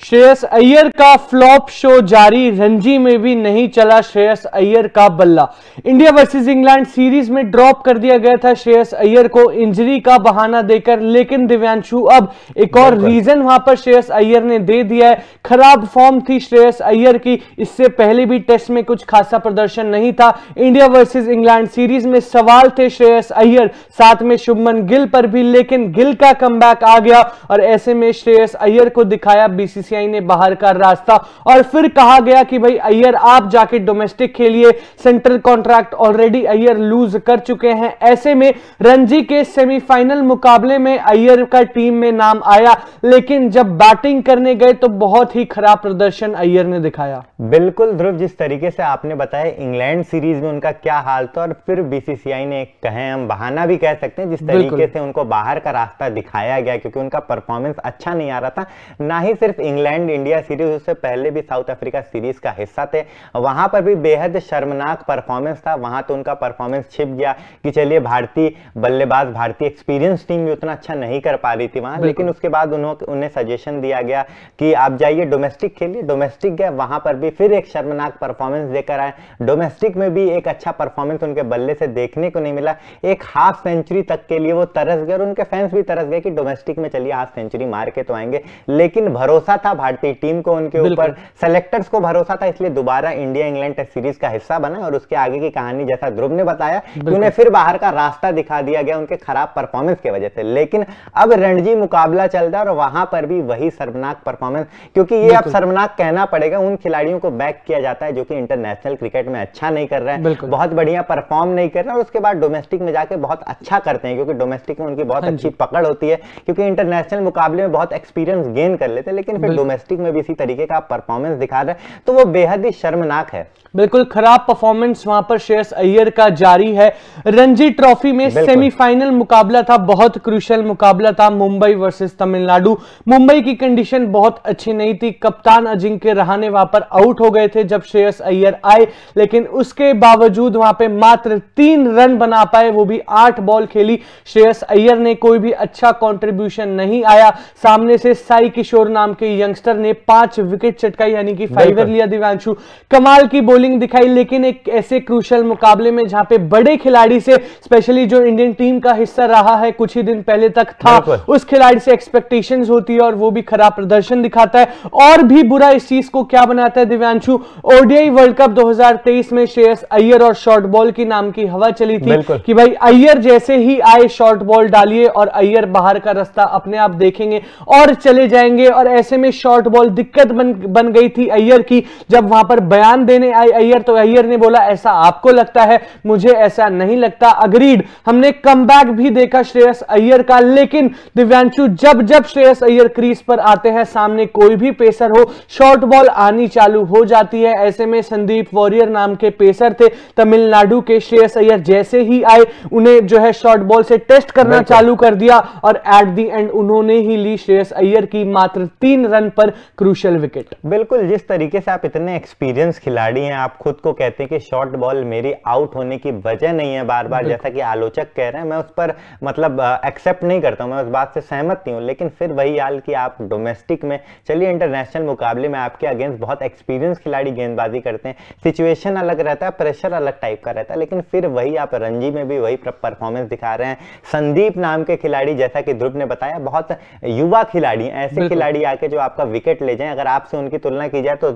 श्रेयस अय्यर का flop show जारी, रणजी में भी नहीं चला श्रेयस अय्यर का बल्ला। इंडिया वर्सेस इंग्लैंड सीरीज में ड्रॉप कर दिया गया था श्रेयस अय्यर को इंजरी का बहाना देकर, लेकिन दिव्यांशु अब एक और रीजन वहां पर श्रेयस अय्यर ने दे दिया है। खराब फॉर्म थी श्रेयस अय्यर की, इससे पहले भी टेस्ट में कुछ खासा प्रदर्शन नहीं था। इंडिया वर्सेस इंग्लैंड सीरीज में सवाल थे श्रेयस अय्यर, साथ में शुभमन गिल पर भी, लेकिन गिल का कमबैक आ गया और ऐसे में श्रेयस अय्यर को दिखाया बीसीसीआई ने बाहर का रास्ता और फिर कहा गया कि भाई अय्यर आप जाके डोमेस्टिक खेलिए, central contract already Iyer lose कर चुके हैं। ऐसे में रणजी के सेमीफाइनल मुकाबले में अय्यर का टीम में नाम आया, लेकिन जब बैटिंग करने गए तो बहुत ही खराब प्रदर्शन अय्यर ने दिखाया। बिल्कुल ध्रुव, जिस तरीके से आपने बताया इंग्लैंड सीरीज में उनका क्या हाल था और फिर बीसीसीआई ने कहें हम बहाना भी कह सकते हैं, जिस तरीके से उनको बाहर का रास्ता दिखाया गया, क्योंकि उनका परफॉर्मेंस अच्छा नहीं आ रहा था। ना ही सिर्फ इंग्लैंड इंडिया सीरीज, उससे पहले भी साउथ अफ्रीका सीरीज का हिस्सा थे, वहां पर भी बेहद शर्मनाक परफॉर्मेंस था। वहां तो उनका परफॉर्मेंस छिप गया कि चलिए भारतीय बल्लेबाज, भारतीय एक्सपीरियंस टीम भी उतना अच्छा नहीं कर पा रही थी वहां, लेकिन उसके बाद उन्हें सजेशन दिया गया कि आप जाइए डोमेस्टिक खेलिए। डोमेस्टिक गए, वहां पर भी फिर एक शर्मनाक परफॉर्मेंस देकर आए। डोमेस्टिक में भी एक अच्छा परफॉर्मेंस उनके बल्ले से देखने को नहीं मिला। एक हाफ सेंचुरी तक के लिए वो तरस गए और उनके फैंस भी तरस गए कि डोमेस्टिक में चलिए हाफ सेंचुरी मार के तो आएंगे, लेकिन भरोसा था भारतीय टीम को, उनके ऊपर सेलेक्टर्स को भरोसा था, इसलिए दोबारा इंडिया इंग्लैंड टेस्ट सीरीज का हिस्सा बना। और उसके आगे की कहानी जैसा ध्रुव ने बताया कि उन्हें फिर बाहर का रास्ता दिखा दिया गया उनके खराब परफॉर्मेंस की वजह से। लेकिन अब रणजी मुकाबला चल रहा है और वहां पर भी वही शर्मनाक परफॉर्मेंस, क्योंकि ये अब शर्मनाक कहना पड़ेगा, उन खिलाड़ियों को बैक किया जाता है जो कि इंटरनेशनल क्रिकेट में अच्छा नहीं कर रहे हैं, बहुत बढ़िया परफॉर्म नहीं कर रहे हैं और उसके बाद डोमेस्टिक में जाके बहुत अच्छा करते हैं, क्योंकि डोमेस्टिक में उनकी बहुत अच्छी पकड़ होती है, क्योंकि इंटरनेशनल मुकाबले में बहुत एक्सपीरियंस गेन कर लेते हैं, लेकिन फिर डोमेस्टिक में भी इसी तरीके का परफॉर्मेंस दिखा रहे हैं, तो वो बेहद ही शर्मनाक है। बिल्कुल खराब परफॉर्मेंस वहां पर श्रेयस अय्यर का जारी है। रणजी ट्रॉफी में सेमीफाइनल मुकाबला था, बहुत क्रूशियल मुकाबला था, मुंबई वर्सेस तमिलनाडु। मुंबई की कंडीशन बहुत अच्छी नहीं थी, कप्तान अजिंक्य रहाणे वहां पर आउट हो गए थे जब श्रेयस अय्यर आए, लेकिन उसके बावजूद वहां पे मात्र 3 रन बना पाए, वो भी 8 बॉल खेली श्रेयस अय्यर ने, कोई भी अच्छा कंट्रीब्यूशन नहीं आया। सामने से साई किशोर नाम के यंगस्टर ने 5 विकेट चटकाई, यानी कि 5 लिया दिव्यांशु, कमाल की बॉलिंग दिखाई, लेकिन एक ऐसे क्रूशियल मुकाबले में जहां पे बड़े खिलाड़ी से, स्पेशली जो इंडियन टीम का हिस्सा रहा है कुछ ही दिन पहले तक था, उस खिलाड़ी से एक्सपेक्टेशंस होती है और वो भी खराब प्रदर्शन दिखाता है। और भी बुरा इस चीज को क्या बनाता है दिव्यांशु, ओडीआई वर्ल्ड कप 2023 में श्रेयस अय्यर और शॉर्ट बॉल की नाम की हवा चली थी कि भाई अय्यर जैसे ही आए शॉर्ट बॉल डालिए और अय्यर बाहर का रास्ता अपने आप देखेंगे और चले जाएंगे, और ऐसे में शॉर्ट बॉल दिक्कत बन गई थी अय्यर की। जब वहां पर बयान देने आए अय्यर, तो अय्यर ने बोला ऐसा आपको लगता है, मुझे ऐसा नहीं लगता। अग्रीड, हमने कमबैक भी देखा श्रेयस अय्यर का, लेकिन दिव्यांशु जब जब श्रेयस अय्यर क्रीज पर आते हैं, सामने कोई भी पेसर हो, शॉर्ट बॉल आनी चालू हो जाती है। ऐसे में संदीप वॉरियर नाम के पेसर थे तमिलनाडु के, श्रेयस अय्यर जैसे ही आए उन्हें जो है शॉर्ट बॉल से टेस्ट करना चालू कर दिया और एट द एंड उन्होंने ही ली श्रेयस अय्यर की मात्र 3 रन पर क्रूशियल विकेट। बिल्कुल, जिस तरीके से आप इतने एक्सपीरियंस खिलाड़ी हैं, आप खुद को कहते हैं कि शॉर्ट बॉल मेरी आउट होने की वजह नहीं है बार बार, जैसा कि आलोचक कह रहे हैं, मैं उस पर मतलब एक्सेप्ट नहीं करता हूं, मैं उस बात से सहमत नहीं हूं, लेकिन फिर वही हाल कि आप डोमेस्टिक में चलिए, इंटरनेशनल मुकाबले में आपके अगेंस्ट बहुत एक्सपीरियंस खिलाड़ी गेंदबाजी करते हैं, सिचुएशन अलग रहता है, प्रेशर अलग टाइप का रहता है, लेकिन फिर वही आप रणजी में भी वही परफॉर्मेंस दिखा रहे हैं। संदीप नाम के खिलाड़ी, जैसा कि ध्रुव ने बताया, बहुत युवा खिलाड़ी, ऐसे खिलाड़ी आके जो आपका विकेट ले जाएं, अगर आपसे उनकी तुलना की जाए तो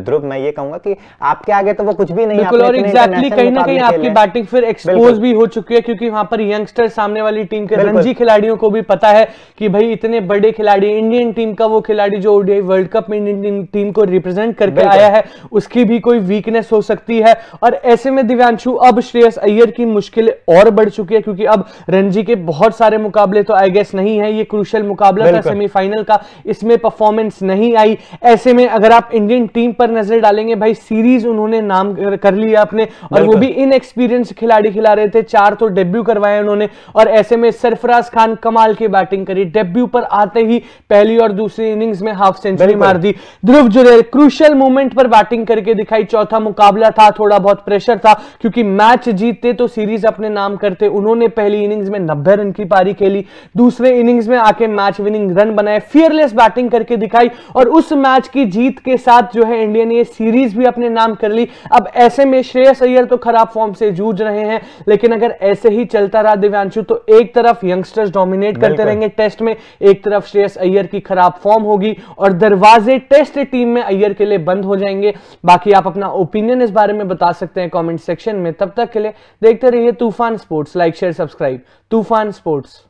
ध्रुव मैं ये कहूंगा कि आपके आगे तो वो कुछ भी नहीं। और एग्जैक्टली कहीं ना कहीं आपकी बैटिंग फिर एक्सपोज भी हो चुकी है, क्योंकि वहां पर यंगस्टर सामने वाली टीम के रणजी खिलाड़ियों को भी पता है कि भाई इतने बड़े खिलाड़ी, इंडियन टीम का वो खिलाड़ी जो ओडीआई वर्ल्ड कप में इंडियन टीम को रिप्रेजेंट करके आया है, उसकी भी कोई वीकनेस हो सकती है। और ऐसे में दिव्यांशु अब श्रेयस अय्यर की मुश्किल और बढ़ चुकी है, क्योंकि अब रणजी के बहुत सारे मुकाबले तो आई गेस नहीं है, ये क्रूशियल मुकाबला था सेमीफाइनल का, इसमें परफॉर्मेंस नहीं आई। ऐसे में अगर आप इंडियन टीम पर नजर डालेंगे, भाई सीरीज उन्होंने नाम कर लिया अपने, और वो भी इनएक्सपीरियंस खिलाड़ी खिला रहे थे, 4 तो डेब्यू करवाए उन्होंने, और ऐसे में सरफराज खान कमाल की बैटिंग करी, डेब्यू पर आते ही पहली और दूसरी इनिंग्स में हाफ सेंचुरी मार दी। ध्रुव जुरेल क्रूशियल मोमेंट पर बैटिंग करके दिखाई, चौथा मुकाबला था, थोड़ा बहुत प्रेशर था, क्योंकि मैच जीतते तो सीरीज अपने नाम करते। उन्होंने पहली इनिंग्स में 90 रन की पारी खेली, दूसरे इनिंग्स में आके मैच विनिंग रन बनाए, फियरलेस बैटिंग करके करके दिखाई और उस मैच की जीत के साथ जो है इंडिया ने ये सीरीज भी अपने नाम कर ली। अब ऐसे में श्रेयस अय्यर तो खराब फॉर्म से जूझ रहे हैं, लेकिन अगर ऐसे ही चलता रहा दिव्यांशु तो एक तरफ यंगस्टर्स डोमिनेट करते रहेंगे टेस्ट में, एक तरफ श्रेयस अय्यर की खराब फॉर्म होगी और दरवाजे टेस्ट टीम में अय्यर के लिए बंद हो जाएंगे। बाकी आप अपना ओपिनियन इस बारे में बता सकते हैं कमेंट सेक्शन में। तब तक के लिए देखते रहिए तूफान स्पोर्ट्स। Like share subscribe. तूफान स्पोर्ट्स।